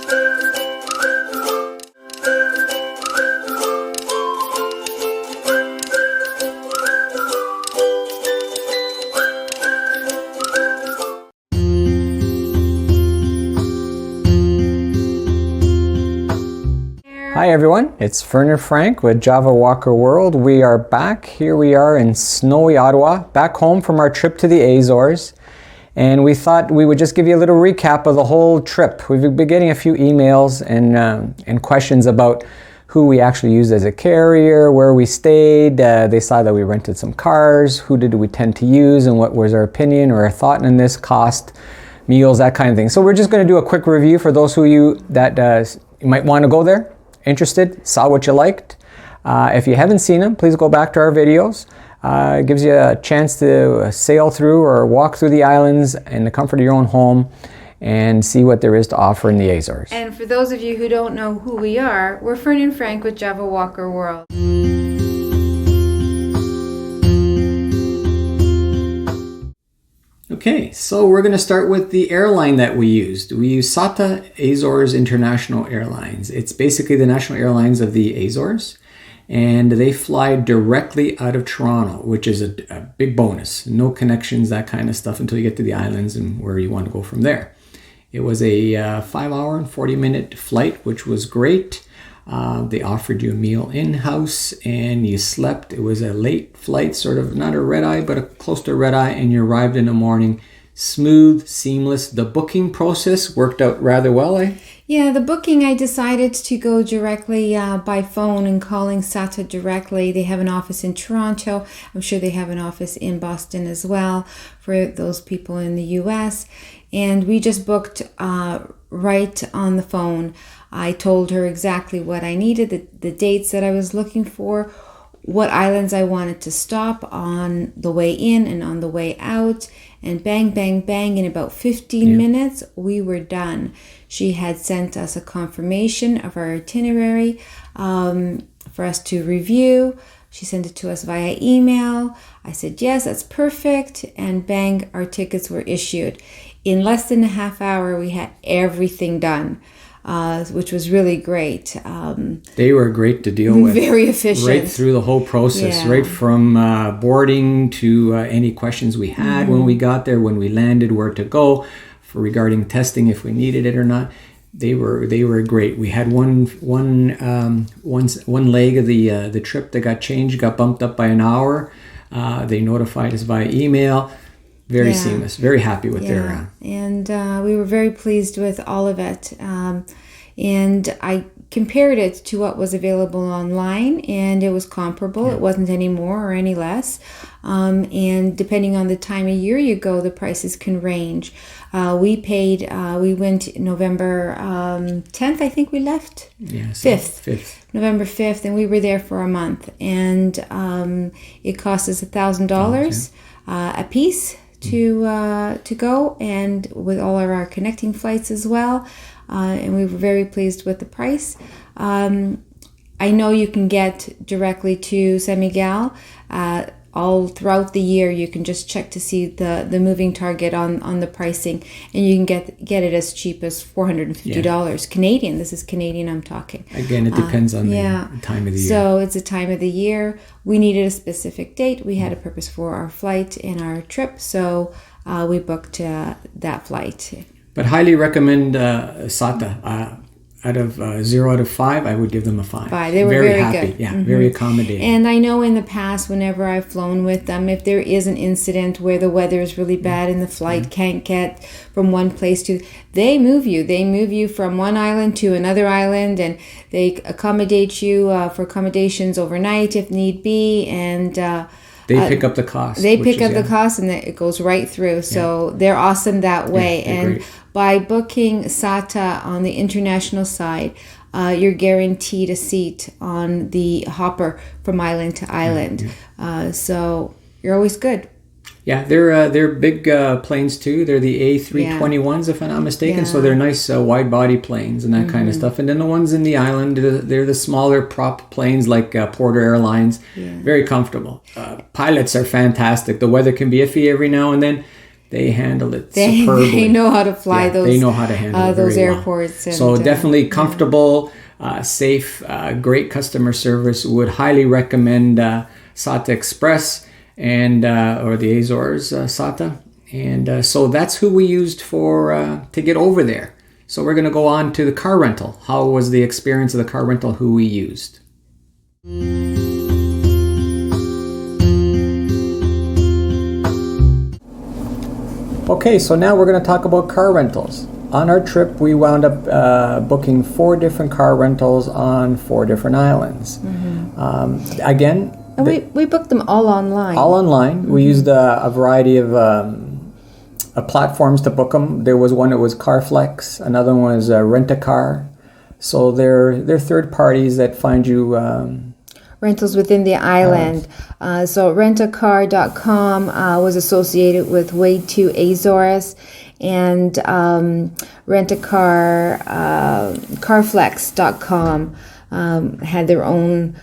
Hi everyone, it's Ferner Frank with JavaWalkerWorld. We are back. Here we are in snowy Ottawa, back home from our trip to the Azores. And we thought we would just give you a little recap of the whole trip. We've been getting a few emails and questions about who we actually used as a carrier, where we stayed. They saw that we rented some cars. Who did we tend to use and what was our opinion or our thought in this, cost, meals, that kind of thing. So we're just going to do a quick review for those of you that might want to go there. Interested, saw what you liked. If you haven't seen them, please go back to our videos. It gives you a chance to sail through or walk through the islands in the comfort of your own home and see what there is to offer in the Azores. And for those of you who don't know who we are, we're Fern and Frank with JavaWalkerWorld. Okay, so we're going to start with the airline that we used. We used Sata Azores International Airlines. It's basically the national airlines of the Azores, and they fly directly out of Toronto, which is a big bonus. No connections, that kind of stuff, until you get to the islands and where you want to go from there. It was a 5-hour and 40-minute flight, which was great. They offered you a meal in-house and you slept. It was a late flight, sort of not a red-eye, but a close to red-eye, and you arrived in the morning. Smooth, seamless. The booking process worked out rather well, eh? Yeah, the booking, I decided to go directly by phone and calling Sata directly. They have an office in Toronto. I'm sure they have an office in Boston as well for those people in the US. And we just booked right on the phone. I told her exactly what I needed, the dates that I was looking for, what islands I wanted to stop on the way in and on the way out, and bang, bang, bang, in about 15 minutes, we were done. She had sent us a confirmation of our itinerary for us to review. She sent it to us via email. I said, yes, that's perfect. And bang, our tickets were issued. In less than a half hour, we had everything done. Which was really great. They were great to deal with. Very efficient. Right through the whole process, right from boarding to any questions we had when we got there, when we landed, where to go, for regarding testing if we needed it or not. They were great. We had one leg of the trip that got changed, got bumped up by an hour. They notified us via email. Very seamless. Very happy with their... And we were very pleased with all of it. And I compared it to what was available online, and it was comparable. It wasn't any more or any less. And depending on the time of year you go, the prices can range. We went November 10th, I think we left? Yeah, 5th. November 5th, and we were there for a month. And it cost us $1,000 a piece to go, and with all of our connecting flights as well, and we were very pleased with the price. I know you can get directly to San Miguel all throughout the year. You can just check to see the moving target on the pricing, and you can get it as cheap as $450 Canadian. This is Canadian I'm talking. Again, it depends on the time of the year. So it's a time of the year. We needed a specific date. We had a purpose for our flight and our trip, so we booked that flight. But highly recommend Sata. Out of 0 out of 5, I would give them a 5. They were very happy. good. Yeah, very accommodating. And I know in the past, whenever I've flown with them, if there is an incident where the weather is really bad and the flight can't get from one place to, they move you. They move you from one island to another island, and they accommodate you for accommodations overnight if need be. And they pick up the cost. They pick up the cost, and it goes right through. So they're awesome that way. And great. By booking Sata on the international side, you're guaranteed a seat on the hopper from island to island. So you're always good. Yeah, they're big planes too. They're the A321s, if I'm not mistaken. So they're nice wide body planes and that kind of stuff. And then the ones in the island, they're the smaller prop planes like Porter Airlines. Very comfortable. Pilots are fantastic. The weather can be iffy every now and then. they handled it superbly. They know how to fly those. They know how to handle those very airports. Well. So definitely comfortable, safe, great customer service. Would highly recommend Sata Express and or the Azores Sata. And so that's who we used for to get over there. So we're going to go on to the car rental. How was the experience of the car rental? Who we used? Okay, so now we're going to talk about car rentals. On our trip, we wound up booking 4 different car rentals on 4 different islands. Again, and we booked them all online. All online. We used a variety of platforms to book them. There was one that was Carflex. Another one was Rent-A-Car. So they're third parties that find you rentals within the island. So rentacar.com was associated with Way to Azores, and Rentacar, Carflex.com had their own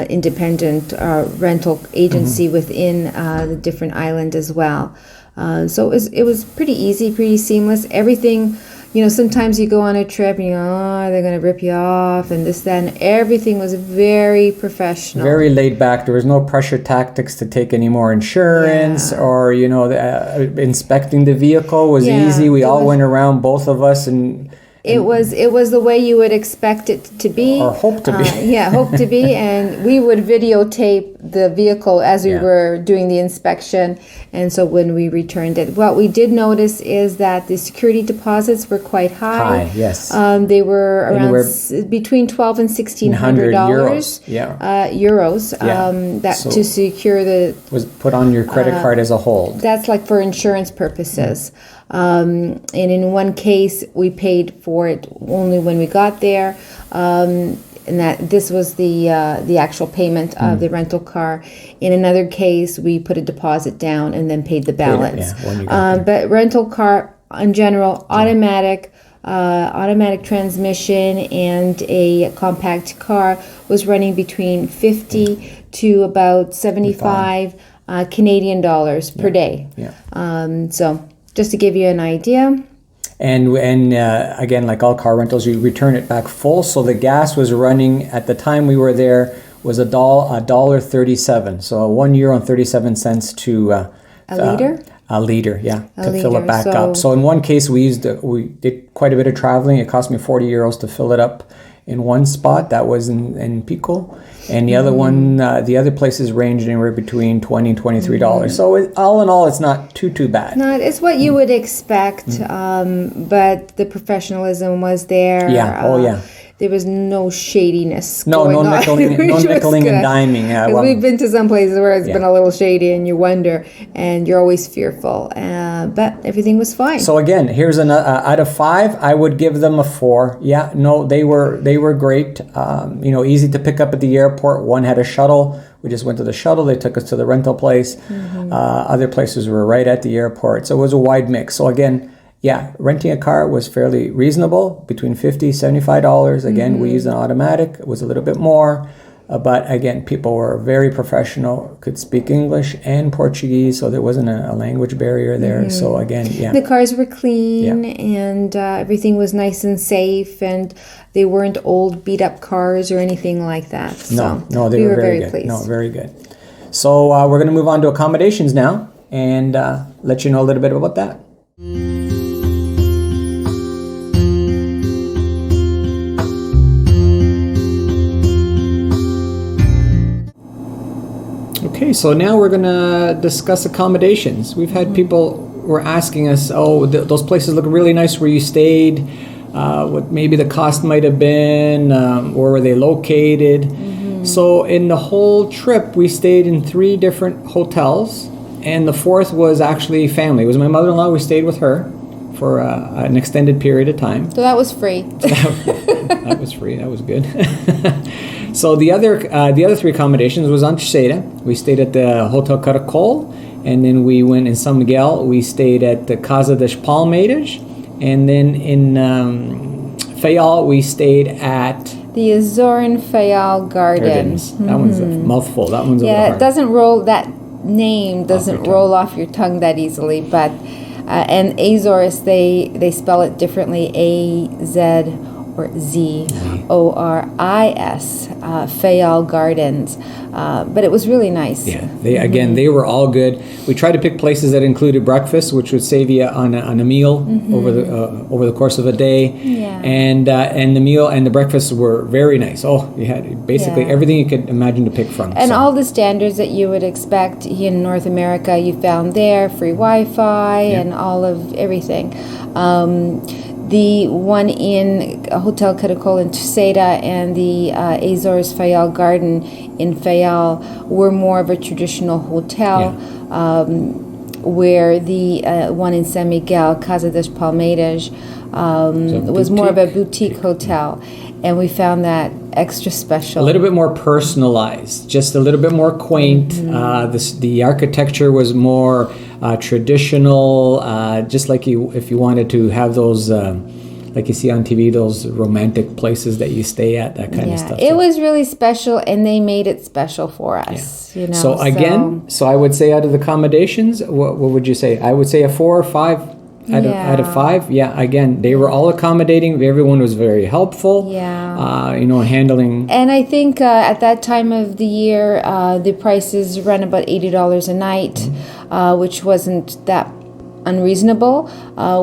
independent rental agency within the different island as well. So it was pretty easy, pretty seamless. Everything, sometimes you go on a trip and you go, they're going to rip you off and this, that, and everything was very professional. Very laid back. There was no pressure tactics to take any more insurance or, inspecting the vehicle was easy. We all went around, both of us, and it was the way you would expect it to be. Or hope to be. Hope to be. And we would videotape the vehicle as we were doing the inspection. And so when we returned it, what we did notice is that the security deposits were quite high. Yes. They were around between $1,200 and $1,600 euros. To secure the was put on your credit card as a hold. That's like for insurance purposes. And in one case, we paid for it only when we got there, and that this was the actual payment of the rental car. In another case, we put a deposit down and then paid the balance. But rental car in general, automatic transmission and a compact car was running between 50 to about 75 Canadian dollars per day. So just to give you an idea. And again, like all car rentals, you return it back full. So the gas was running at the time we were there was $1.37. So €1.37 to a liter. A liter, to fill it back up. So in one case, we did quite a bit of traveling. It cost me €40 to fill it up in one spot. That was in Pico. And the other one, the other places ranged anywhere between $20 and $23. So all in all, it's not too bad. No, it's what you would expect, but the professionalism was there. There was no shadiness. No nickeling and diming. We've been to some places where it's been a little shady, and you wonder, and you're always fearful. But everything was fine. So again, here's out of 5, I would give them a 4. They were great. Easy to pick up at the airport. One had a shuttle. We just went to the shuttle. They took us to the rental place. Other places were right at the airport. So it was a wide mix. So again, renting a car was fairly reasonable, between $50, $75. Again, we used an automatic. It was a little bit more. But again, people were very professional, could speak English and Portuguese, so there wasn't a language barrier there. So again, the cars were clean and everything was nice and safe, and they weren't old, beat-up cars or anything like that. So no, they were very good. Pleased. No, very good. So we're going to move on to accommodations now and let you know a little bit about that. Okay, so now we're going to discuss accommodations. We've had people were asking us, those places look really nice where you stayed, what maybe the cost might have been, where were they located. So in the whole trip, we stayed in 3 different hotels, and the 4th was actually family. It was my mother-in-law. We stayed with her for an extended period of time. So that was free. That was free. That was good. So the other 3 accommodations was on Terceira. We stayed at the Hotel Caracol, and then we went in Sao Miguel. We stayed at the Casa das Palmeiras, and then in Faial we stayed at the Azorin Faial Gardens. That one's a mouthful. That one's a little hard. It doesn't roll. That name doesn't roll off your tongue that easily, but And Azoris, they spell it differently, A-Z or Z-O-R-I-S, Faial Gardens. But it was really nice. Yeah, they were all good. We tried to pick places that included breakfast, which would save you on a meal over the course of a day. Yeah. And the meal and the breakfast were very nice. Oh, you had basically everything you could imagine to pick from. And all the standards that you would expect in North America, you found there, free Wi-Fi and all of everything. The one in Hotel Caracol in Terceira and the Azores Faial Garden in Faial were more of a traditional hotel, where the one in San Miguel, Casa dos Palmeiras, was more of a boutique hotel. And we found that extra special. A little bit more personalized, just a little bit more quaint. The architecture was more traditional, just like if you wanted to have those, like you see on TV, those romantic places that you stay at, that kind of stuff. It was really special, and they made it special for us. You know. So I would say out of the accommodations, what would you say? I would say a 4 or 5. Out of 5, again, they were all accommodating. Everyone was very helpful. Handling. And I think at that time of the year, the prices run about $80 a night, which wasn't that unreasonable.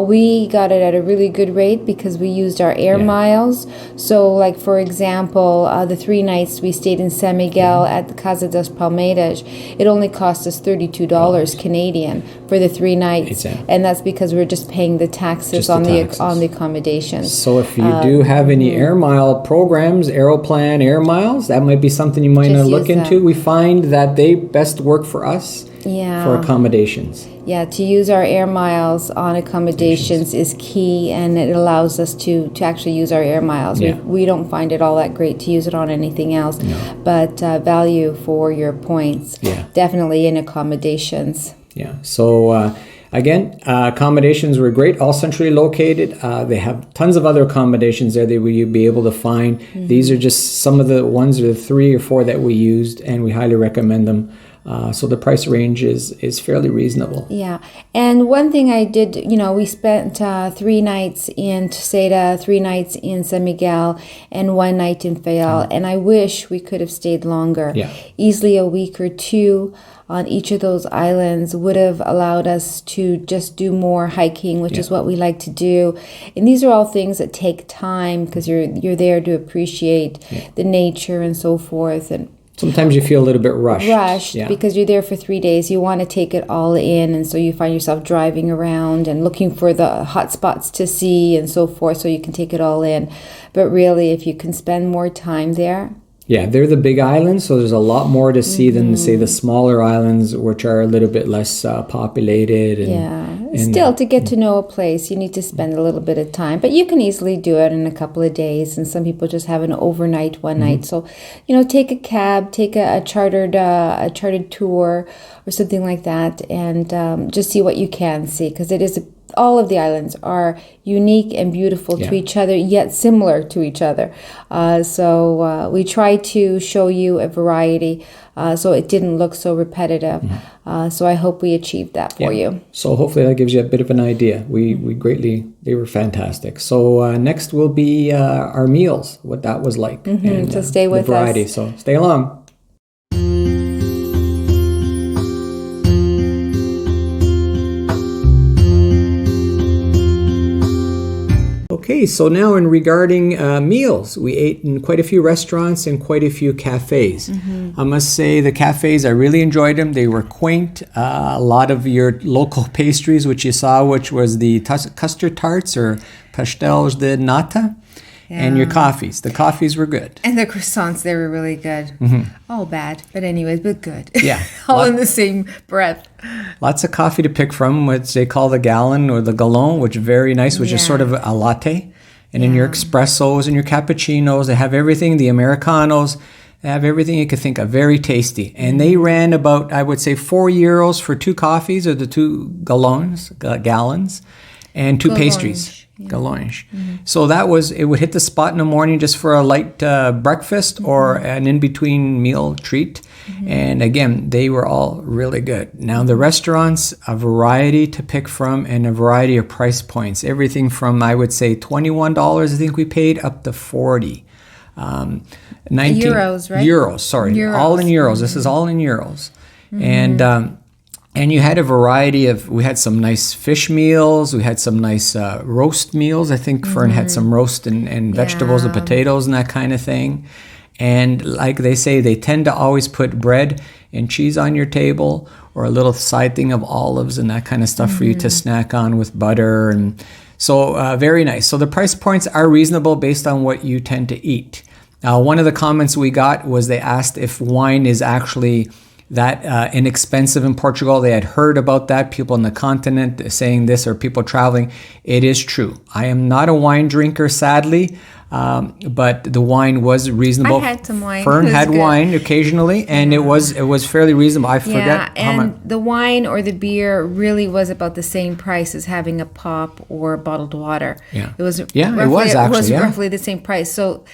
We got it at a really good rate because we used our AirMiles. So, like for example, the 3 nights we stayed in San Miguel at the Casa dos Palmeiras, it only cost us $32 Canadian for the 3 nights, and that's because we're just paying the taxes on the accommodations. So, if you do have any AirMile programs, Aeroplan, AirMiles, that might be something you might want to look into. We find that they best work for us. For accommodations. To use our AirMiles on accommodations is key, and it allows us to actually use our AirMiles. We don't find it all that great to use it on anything else, but value for your points, definitely in accommodations. So again, accommodations were great, all centrally located. They have tons of other accommodations there that you'd be able to find. These are just some of the ones, or the 3 or 4 that we used, and we highly recommend them. So the price range is fairly reasonable. And one thing I did, we spent 3 nights in Sata, 3 nights in San Miguel, and 1 night in Faial. And I wish we could have stayed longer. Easily a week or 2 on each of those islands would have allowed us to just do more hiking, which is what we like to do. And these are all things that take time because you're there to appreciate the nature and so forth. And sometimes you feel a little bit rushed because you're there for 3 days. You want to take it all in, and so you find yourself driving around and looking for the hot spots to see and so forth, so you can take it all in. But really, if you can spend more time there. They're the big islands, so there's a lot more to see than, say, the smaller islands, which are a little bit less populated. And still, to get to know a place, you need to spend a little bit of time. But you can easily do it in a couple of days, and some people just have an overnight, one night. So, take a cab, take a chartered tour or something like that, and just see what you can see, because it is all of the islands are unique and beautiful to each other, yet similar to each other. So we try to show you a variety, so it didn't look so repetitive. So I hope we achieved that for you. So hopefully that gives you a bit of an idea. They were fantastic. So next will be our meals, what that was like. And, so stay with the variety. us. So stay along. Okay, so now regarding meals, we ate in quite a few restaurants and quite a few cafes. I must say the cafes, I really enjoyed them. They were quaint. A lot of your local pastries, which you saw, which was the custard tarts or pastels de nata. And your coffees. The coffees were good. And the croissants, they were really good. All bad, but anyways, but good. All in the same breath. Lots of coffee to pick from, which they call the gallon or the gallon, which is very nice, which is sort of a latte. And in your espressos and your cappuccinos, they have everything. The Americanos, they have everything you could think of. Very tasty. And they ran about, I would say, €4 for 2 coffees, or the 2 gallons. and two pastries. Galonge. So it would hit the spot in the morning just for a light breakfast or an in-between meal treat. And again, they were all really good. Now the restaurants, a variety to pick from and a variety of price points. Everything from, I would say, $21, I think we paid, up to 40. 19 euros, right? Euros, sorry. Euros. All in euros. This is all in euros. And you had a variety we had some nice fish meals. We had some nice roast meals. I think Fern had some roast and vegetables and potatoes and that kind of thing. And like they say, they tend to always put bread and cheese on your table, or a little side thing of olives and that kind of stuff for you to snack on with butter. And so very nice. So the price points are reasonable based on what you tend to eat. One of the comments we got was they asked if wine is actually that inexpensive in Portugal. They had heard about that, people on the continent saying this, or people traveling. It is true. I am not a wine drinker, sadly, but the wine was reasonable. I had some wine. Fern had wine occasionally, and it was fairly reasonable. I forget how much. And the wine or the beer really was about the same price as having a pop or bottled water. Yeah, it was. Roughly the same price. So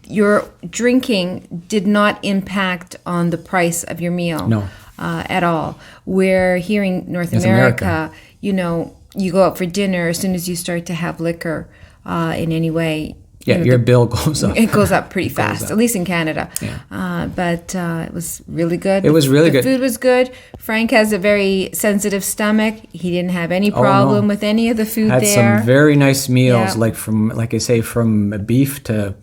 your drinking did not impact on the price of your meal. No. At all. Where here in North America, you know, you go out for dinner, as soon as you start to have liquor in any way, your bill goes up. It goes up pretty fast, at least in Canada. Yeah. But it was really good. It was really good. The food was good. Frank has a very sensitive stomach. He didn't have any problem with any of the food there. Had some very nice meals, like I say, from beef to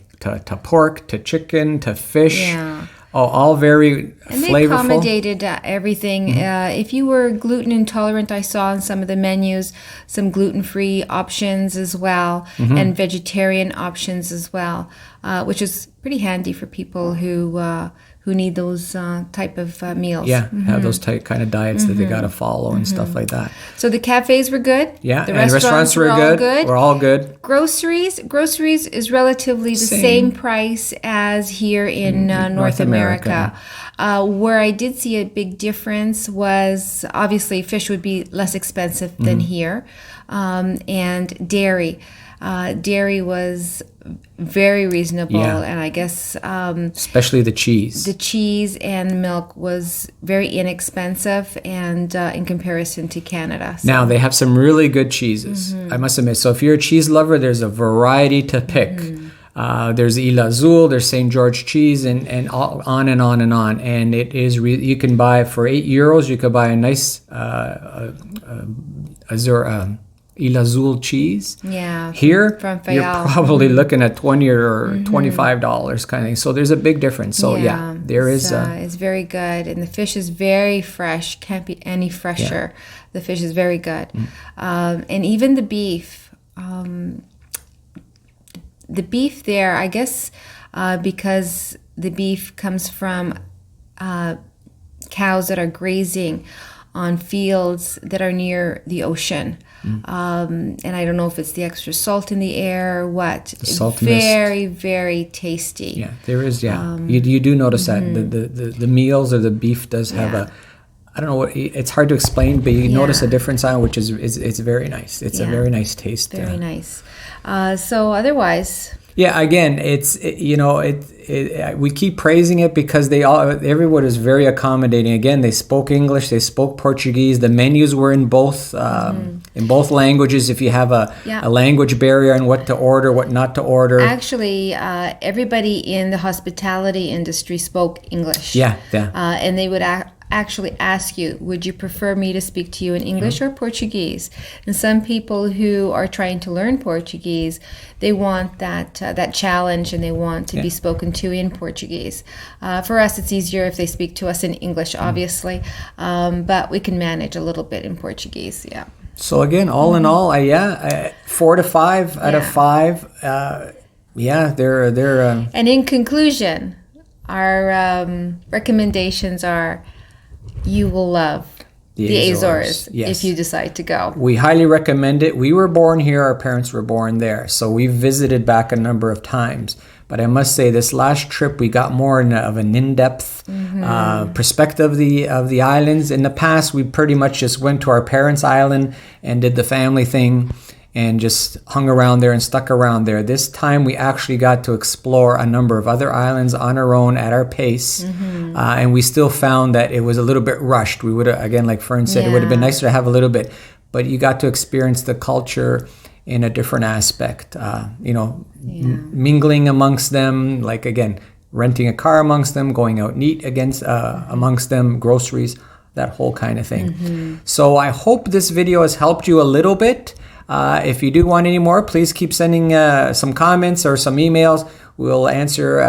pork to chicken to fish. Yeah. All very and they flavorful. Accommodated everything. If you were gluten intolerant, I saw on some of the menus some gluten-free options as well, and vegetarian options as well, which is pretty handy for people who need those type of meals. Yeah, have those kind of diets that they got to follow and stuff like that. So the cafes were good. Yeah, the and restaurants were good. We're all good. Groceries is relatively the same price as here in North America. Where I did see a big difference was obviously fish would be less expensive than here, and dairy. Dairy was very reasonable, and I guess especially the cheese. The cheese and milk was very inexpensive, and in comparison to Canada. So. Now they have some really good cheeses, I must admit. So if you're a cheese lover, there's a variety to pick. There's Ilha Azul, there's St. George cheese, and on and on and on. And it is you can buy for €8. You could buy a nice Ilha Azul cheese. Yeah. Here, from Faial. You're probably looking at $20 or $25 kind of thing. So there's a big difference. So there is. It's very good, and the fish is very fresh. Can't be any fresher. Yeah. The fish is very good, and even the beef. The beef there, I guess, because the beef comes from cows that are grazing on fields that are near the ocean. And I don't know if it's the extra salt in the air or what. The salt very, mist. Very tasty. Yeah, there is, you do notice that. The meals or the beef does have a, I don't know what, it's hard to explain, but you notice a difference on it, which is it's very nice. It's a very nice taste. Very nice. So otherwise... Yeah, again, we keep praising it because everyone is very accommodating. Again, they spoke English, they spoke Portuguese. The menus were in both languages. If you have a language barrier on what to order, what not to order. Actually, everybody in the hospitality industry spoke English. Yeah. And they would actually ask you, would you prefer me to speak to you in English or Portuguese? And some people who are trying to learn Portuguese, they want that challenge, and they want to be spoken to in Portuguese. For us, it's easier if they speak to us in English, obviously, but we can manage a little bit in Portuguese. Yeah. So again, all in all, 4 to 5 out of 5. They're. And in conclusion, our recommendations are. You will love the Azores if you decide to go. We highly recommend it. We were born here. Our parents were born there. So we've visited back a number of times. But I must say, this last trip, we got more of an in-depth perspective of the islands. In the past, we pretty much just went to our parents' island and did the family thing. and just hung around there and stuck around there. This time we actually got to explore a number of other islands on our own at our pace. And we still found that it was a little bit rushed. We would have, again, like Fern said, it would have been nicer to have a little bit, but you got to experience the culture in a different aspect, mingling amongst them, like again, renting a car amongst them, going out and eat amongst them, groceries, that whole kind of thing. So I hope this video has helped you a little bit. If you do want any more, please keep sending some comments or some emails. We'll answer,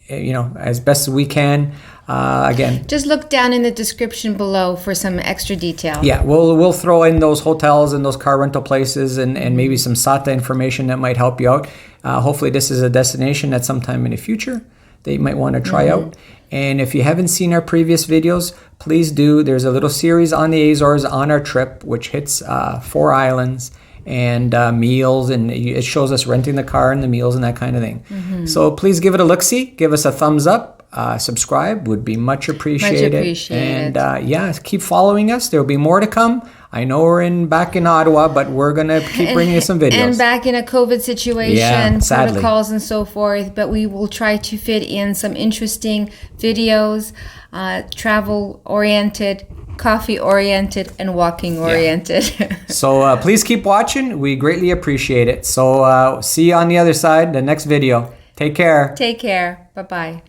as best as we can. Again, just look down in the description below for some extra detail. Yeah, we'll throw in those hotels and those car rental places and maybe some Sata information that might help you out. Hopefully this is a destination at some time in the future that you might want to try out. And if you haven't seen our previous videos, please do. There's a little series on the Azores on our trip, which hits 4 islands and meals, and it shows us renting the car and the meals and that kind of thing. So please give it a look-see. Give us a thumbs up. Subscribe would be much appreciated. And keep following us. There will be more to come. I know we're back in Ottawa, but we're going to keep bringing you some videos. And back in a COVID situation, protocols and so forth, but we will try to fit in some interesting videos, travel-oriented, coffee-oriented, and walking-oriented. So please keep watching. We greatly appreciate it. So see you on the other side, the next video. Take care. Take care. Bye-bye.